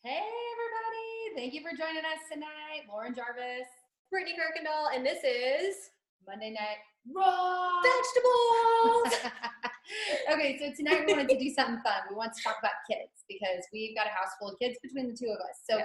Hey, everybody. Thank you for joining us tonight. Lauren Jarvis, Brittany Kirkendall, and this is Monday Night Raw Vegetables. Okay, so tonight we wanted to do something fun. We want to talk about kids because we've got a house full of kids between the two of us. So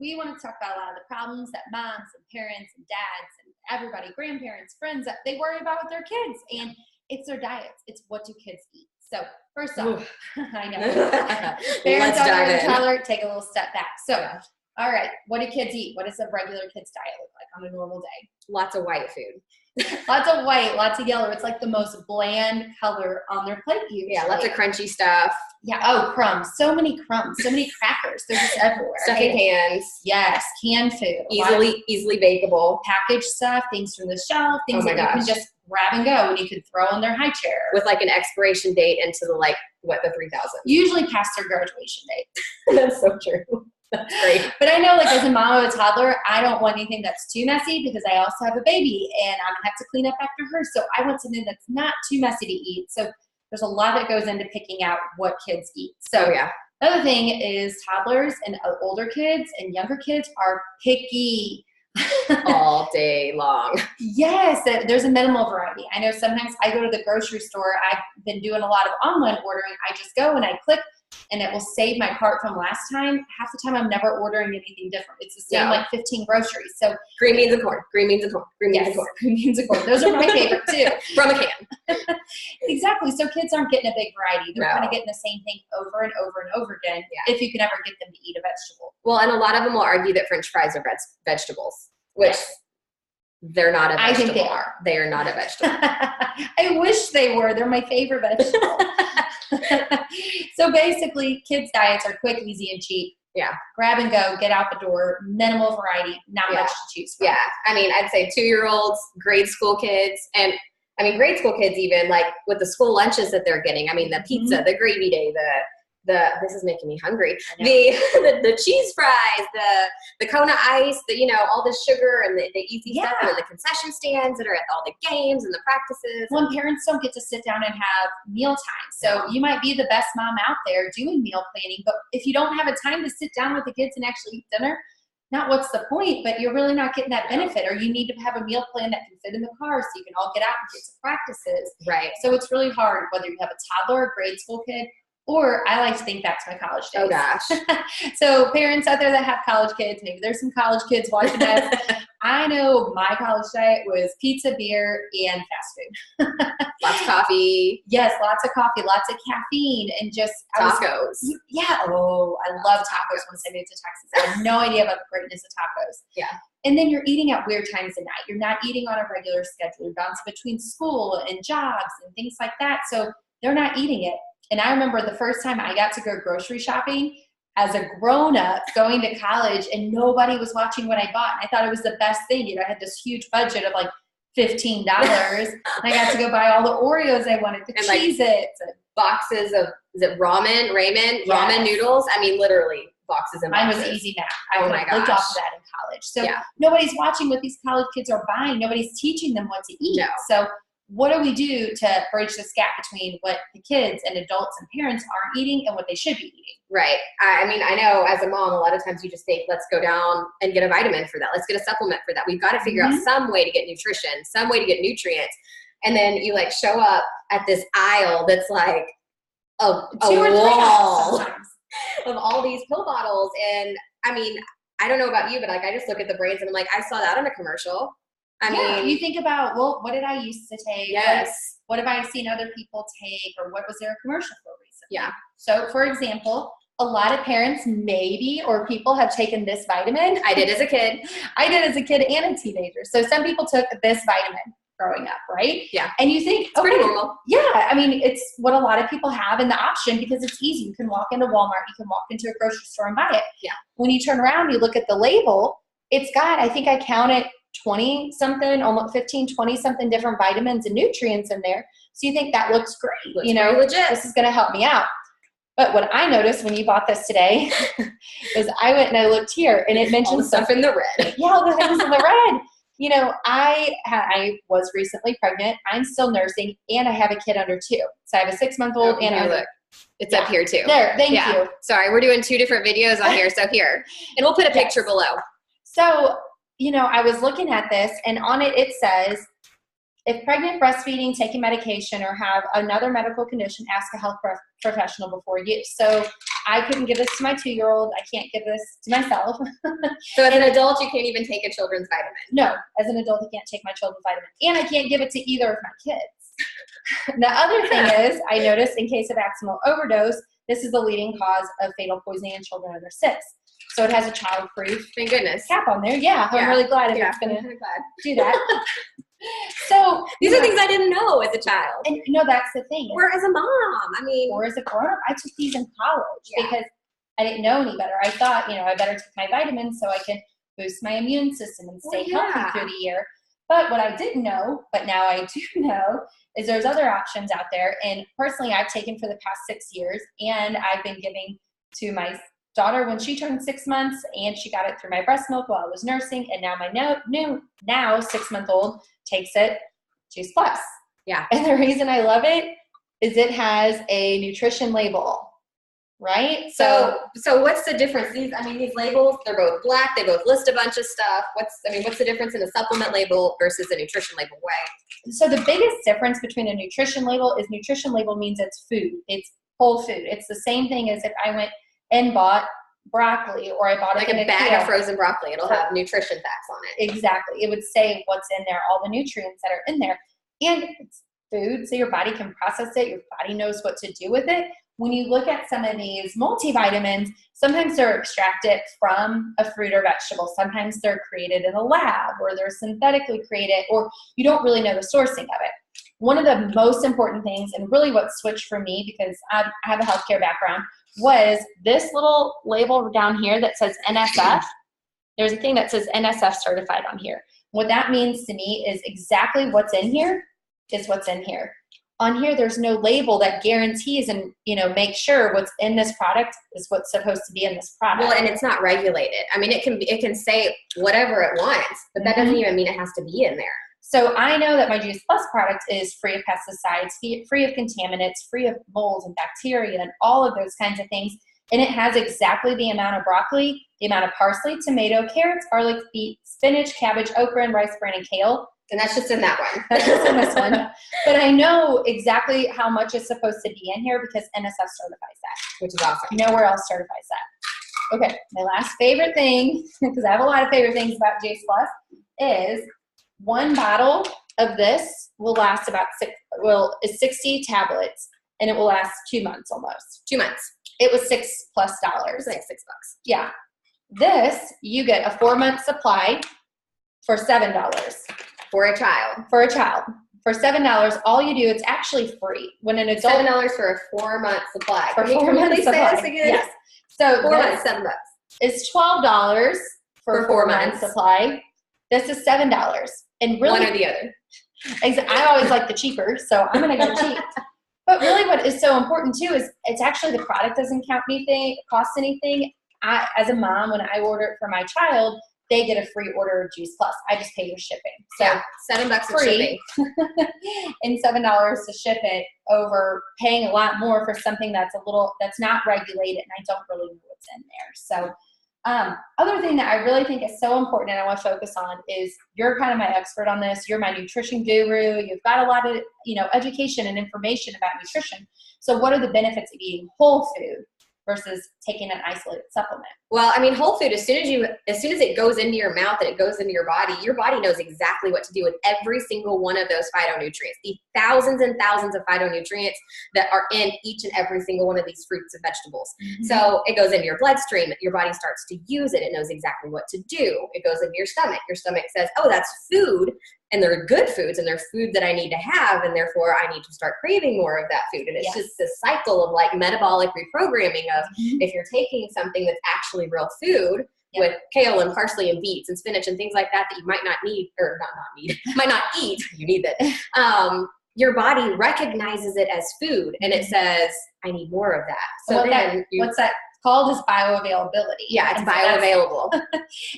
we want to talk about a lot of the problems that moms and parents and dads and everybody, grandparents, friends, that they worry about with their kids. And it's their diets. It's what do kids eat. So first off, I know. Parents out there in color, take a little step back. So, all right, what do kids eat? What does a regular kid's diet look like on a normal day? Lots of white food. Lots of white, lots of yellow. It's like the most bland color on their plate usually. Yeah, lots of crunchy stuff. Yeah, oh, crumbs. So many crumbs. So many crackers. They're just everywhere. Stuff in cans. Yes, canned food. Easily bakeable. Packaged stuff, things from the shelf, things that you can just grab and go and you can throw in their high chair. With like an expiration date into the the 3000. Usually past their graduation date. That's so true. That's great. But I know, like, as a mom of a toddler, I don't want anything that's too messy because I also have a baby and I'm going to have to clean up after her. So I want something that's not too messy to eat. So there's a lot that goes into picking out what kids eat. So another thing is toddlers and older kids and younger kids are picky. All day long. Yes, there's a minimal variety. I know sometimes I go to the grocery store. I've been doing a lot of online ordering. I just go and I click and it will save my cart from last time. Half the time I'm never ordering anything different. It's the same like 15 groceries. So green beans and corn, green beans and corn, green beans and corn. Green beans and corn. Those are my favorite too. From a can. Exactly. So kids aren't getting a big variety. They're kind of getting the same thing over and over and over again if you can ever get them to eat a vegetable. Well, and a lot of them will argue that French fries are vegetables, which they're not a vegetable. I think they are. They are not a vegetable. I wish they were. They're my favorite vegetable. So basically, kids' diets are quick, easy, and cheap. Yeah. Grab and go, get out the door, minimal variety, not much to choose from. Yeah. I mean, I'd say 2-year-olds, grade school kids, and I mean, grade school kids even, like with the school lunches that they're getting. I mean, the pizza, the gravy day, this is making me hungry. The cheese fries, the Kona ice, all the sugar and the easy stuff, and the concession stands that are at all the games and the practices. Well, parents don't get to sit down and have meal time. So you might be the best mom out there doing meal planning, but if you don't have a time to sit down with the kids and actually eat dinner, not what's the point, but you're really not getting that benefit. Or you need to have a meal plan that can fit in the car so you can all get out and get to practices. Right. So it's really hard whether you have a toddler or grade school kid. Or I like to think back to my college days. Oh, gosh. So parents out there that have college kids, maybe there's some college kids watching us. I know my college diet was pizza, beer, and fast food. Lots of coffee. Yes, lots of coffee, lots of caffeine, and just tacos. Oh, I love tacos once I moved to Texas. I had no idea about the greatness of tacos. Yeah. And then you're eating at weird times of night. You're not eating on a regular schedule. You're bouncing between school and jobs and things like that. So they're not eating it. And I remember the first time I got to go grocery shopping as a grown-up going to college and nobody was watching what I bought. And I thought it was the best thing. I had this huge budget of like $15 and I got to go buy all the Oreos I wanted, the Cheez-Its. Boxes of, is it ramen noodles? I mean, literally boxes and boxes. Mine was easy math. I lived off of that in college. So nobody's watching what these college kids are buying. Nobody's teaching them what to eat. No. So what do we do to bridge this gap between what the kids and adults and parents aren't eating and what they should be eating? Right. I mean, I know as a mom, a lot of times you just think, let's go down and get a vitamin for that. Let's get a supplement for that. We've got to figure out some way to get nutrition, some way to get nutrients. And then you show up at this aisle that's like a wall of all these pill bottles. And I mean, I don't know about you, but I just look at the brands and I'm like, I saw that on a commercial. I mean, you think about, well, what did I used to take? Yes. What have I seen other people take? Or what was there a commercial for recently? Yeah. So, for example, a lot of parents or people have taken this vitamin. I did as a kid. I did as a kid and a teenager. So some people took this vitamin growing up, right? Yeah. And you think, it's pretty normal. Yeah. I mean, it's what a lot of people have in the option because it's easy. You can walk into Walmart. You can walk into a grocery store and buy it. Yeah. When you turn around, you look at the label, it's got, I think I counted 20 something, almost 15, 20 something different vitamins and nutrients in there. So you think that looks great. Looks pretty legit. This is going to help me out. But what I noticed when you bought this today is I went and I looked here and it mentioned all the stuff in the red. Yeah, all the things in the red. I was recently pregnant. I'm still nursing and I have a kid under 2. So I have a 6-month-old and It's up here too. There, thank you. Sorry, we're doing 2 different videos on here. So here, and we'll put a picture below. So, you know, I was looking at this, and on it, it says, if pregnant, breastfeeding, taking medication, or have another medical condition, ask a health professional before use. So I couldn't give this to my 2-year-old. I can't give this to myself. So as an adult, you can't even take a children's vitamin. No, as an adult, I can't take my children's vitamin. And I can't give it to either of my kids. The other thing is, I noticed in case of accidental overdose, this is the leading cause of fatal poisoning in children under 6. So it has a child-proof Thank goodness cap on there. Yeah, I'm really glad if it's going to do that. So these are things I didn't know as a child. And you know, that's the thing. Or as a mom. I mean, or as a grown-up. I took these in college because I didn't know any better. I thought, you know, I better take my vitamins so I can boost my immune system and stay healthy through the year. But what I didn't know, but now I do know, is there's other options out there. And personally, I've taken for the past 6 years, and I've been giving to my daughter when she turned 6 months, and she got it through my breast milk while I was nursing. And now my now 6-month-old takes it Juice Plus. Yeah. And the reason I love it is it has a nutrition label, right? So what's the difference? These labels, they're both black. They both list a bunch of stuff. What's the difference in a supplement label versus a nutrition label? So the biggest difference between a nutrition label is nutrition label means it's food. It's whole food. It's the same thing as if I went and bought broccoli, or I bought like a bag of frozen broccoli. It'll have nutrition facts on it. Exactly. It would say what's in there, all the nutrients that are in there. And it's food, so your body can process it. Your body knows what to do with it. When you look at some of these multivitamins, sometimes they're extracted from a fruit or vegetable. Sometimes they're created in a lab, or they're synthetically created, or you don't really know the sourcing of it. One of the most important things, and really what switched for me, because I have a healthcare background, was this little label down here that says NSF. There's a thing that says NSF certified on here. What that means to me is exactly what's in here is what's in here. On here, there's no label that guarantees and, you know, make sure what's in this product is what's supposed to be in this product. Well, and it's not regulated. I mean, it can say whatever it wants, but that doesn't even mean it has to be in there. So I know that my Juice Plus product is free of pesticides, free of contaminants, free of molds and bacteria and all of those kinds of things. And it has exactly the amount of broccoli, the amount of parsley, tomato, carrots, garlic, beet, spinach, cabbage, okra, and rice bran, and kale. And that's just in that one. That's just in this one. But I know exactly how much is supposed to be in here because NSF certifies that. Which is awesome. Nowhere else certifies that. Okay, my last favorite thing, because I have a lot of favorite things about Juice Plus, is one bottle of this will last about 60 tablets, and it will last 2 months almost. 2 months. It was $6+. It was like $6. Yeah. This, you get a 4-month supply for $7. For a child. For a child. For $7, all you do, it's actually free. When an adult. $7 for a 4-month supply. For 4 months supply. Say this again? Yes. So 4 months, $7. It's $12 for a 4 month supply. This is $7. And really, one or the other. I always like the cheaper, so I'm going to go cheap. But really what is so important too is it's actually the product doesn't cost anything. As a mom, when I order it for my child, they get a free order of Juice Plus. I just pay your shipping. So yeah, $7 for shipping. And $7 to ship it over paying a lot more for something that's not regulated, and I don't really know what's in there. So other thing that I really think is so important and I want to focus on is you're kind of my expert on this. You're my nutrition guru. You've got a lot of, education and information about nutrition. So what are the benefits of eating whole food versus taking an isolated supplement? Well, I mean, whole food, as soon as it goes into your mouth and it goes into your body knows exactly what to do with every single one of those phytonutrients, the thousands and thousands of phytonutrients that are in each and every single one of these fruits and vegetables. Mm-hmm. So it goes into your bloodstream, your body starts to use it. It knows exactly what to do. It goes into your stomach. Your stomach says, oh, that's food. And they're good foods and they're food that I need to have. And therefore I need to start craving more of that food. And it's just this cycle of like metabolic reprogramming of if you're taking something that's actually real food with kale and parsley and beets and spinach and things like that you might not need, or might not eat, you need it. Your body recognizes it as food and it says, I need more of that. So what's that called is bioavailability. Yeah, it's bioavailable.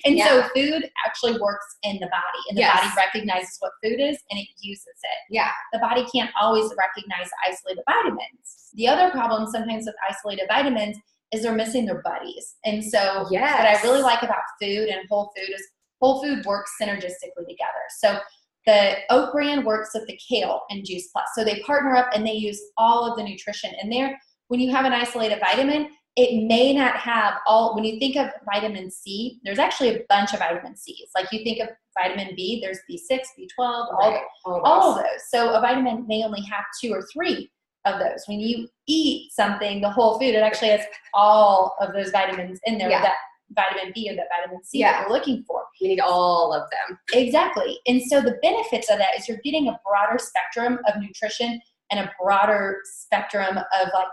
And so food actually works in the body, and the body recognizes what food is and it uses it. Yeah. The body can't always recognize isolated vitamins. The other problem sometimes with isolated vitamins is they're missing their buddies. And so what I really like about food and whole food is whole food works synergistically together. So the oat bran works with the kale and Juice Plus. So they partner up and they use all of the nutrition in there. When you have an isolated vitamin, it may not have all, when you think of vitamin C, there's actually a bunch of vitamin C's. Like you think of vitamin B, there's B6, B12, all of those. So a vitamin may only have 2 or 3 of those. When you eat something, the whole food, it actually has all of those vitamins in there, that vitamin B or that vitamin C that you're looking for. We need all of them. Exactly. And so the benefits of that is you're getting a broader spectrum of nutrition and a broader spectrum of like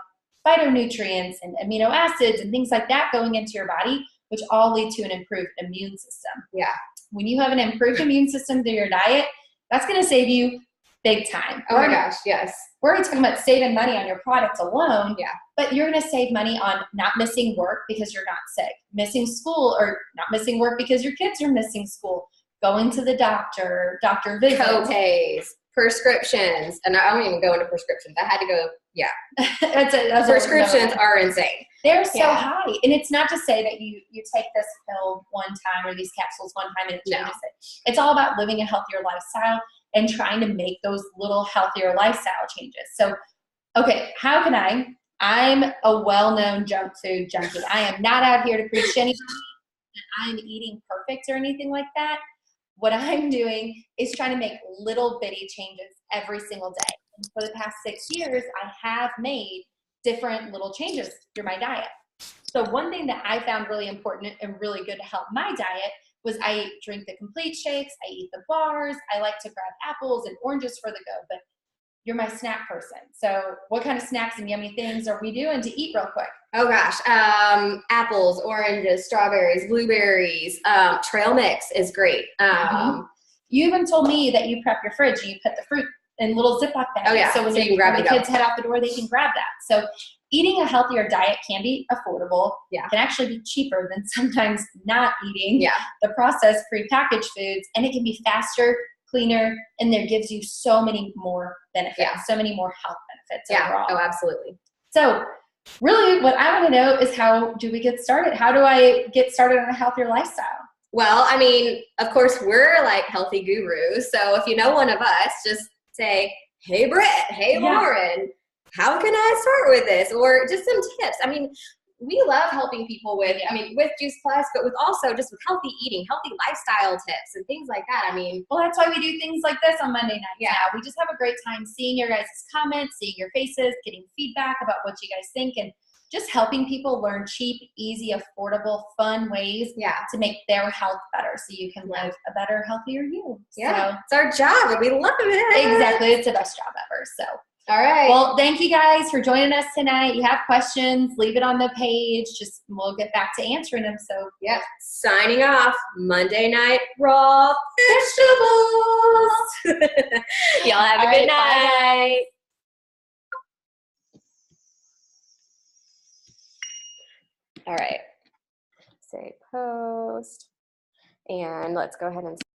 phytonutrients and amino acids and things like that going into your body, which all lead to an improved immune system. Yeah. When you have an improved immune system through your diet, that's going to save you big time. Oh my gosh, yes. We're already talking about saving money on your products alone, yeah. But you're going to save money on not missing work because you're not sick, missing school or not missing work because your kids are missing school, going to the doctor visits. Co-pays, prescriptions, and I don't even go into prescriptions. I had to go, that's prescriptions are insane. They're so high. And it's not to say that you take this pill one time or these capsules one time and it changes it. It's all about living a healthier lifestyle and trying to make those little healthier lifestyle changes. So, okay, how can I'm a well-known junk food junkie. I am not out here to preach to anybody that I'm eating perfect or anything like that. What I'm doing is trying to make little bitty changes every single day. And for the past 6 years, I have made different little changes through my diet. So one thing that I found really important and really good to help my diet was I drink the complete shakes, I eat the bars, I like to grab apples and oranges for the go, but you're my snack person. So what kind of snacks and yummy things are we doing to eat real quick? Oh gosh, apples, oranges, strawberries, blueberries, trail mix is great. You even told me that you prep your fridge and you put the fruit in little Ziploc bags. Oh yeah, so when the kids head out the door, they can grab that. So eating a healthier diet can be affordable. Yeah. Can actually be cheaper than sometimes not eating the processed prepackaged foods. And it can be faster, cleaner, and there gives you so many more benefits, so many more health benefits overall. Oh, absolutely. So really what I want to know is how do we get started? How do I get started on a healthier lifestyle? Well, I mean, of course, we're like healthy gurus. So if you know one of us, just say, hey, Britt, hey, Lauren, how can I start with this? Or just some tips. I mean, we love helping people with Juice Plus, but with also just with healthy eating, healthy lifestyle tips and things like that. I mean, well, that's why we do things like this on Monday nights. Yeah. We just have a great time seeing your guys' comments, seeing your faces, getting feedback about what you guys think, and just helping people learn cheap, easy, affordable, fun ways to make their health better so you can live a better, healthier you. Yeah, so, it's our job and we love it. Exactly. It's the best job ever. So. All right. Well, thank you guys for joining us tonight. You have questions, leave it on the page. We'll get back to answering them. So, signing off. Monday night raw vegetables. Y'all have a good night. All right. Say post. And let's go ahead and